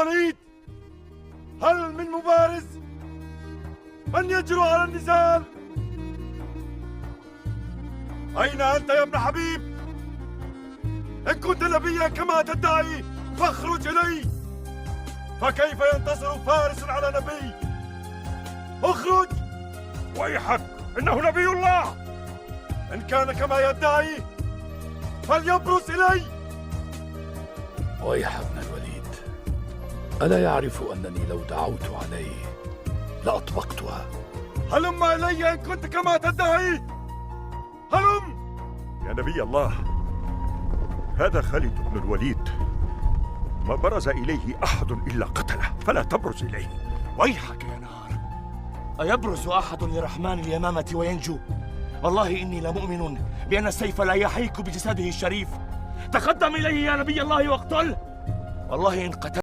الوليد، هل من مبارز من يجرؤ على النزال؟ أين أنت يا ابن حبيب؟ إن كنت نبيا كما تدعي فاخرج إلي، فكيف ينتصر فارس على نبي؟ اخرج! ويحك، إنه نبي الله. إن كان كما يدعي فليبرز إلي. ويح ابن الوليد، ألا يعرف أنني لو دعوت عليه لأطبقتها؟ هلم إلي إن كنت كما تدعي، هلم! يا نبي الله، هذا خالد بن الوليد، ما برز إليه أحد إلا قتله، فلا تبرز إليه. ويحك يا نار، أيبرز أحد لرحمن اليمامة وينجو؟ والله إني لمؤمن بأن السيف لا يحيك بجسده الشريف. تقدم إليه يا نبي الله واقتله، والله إن قتل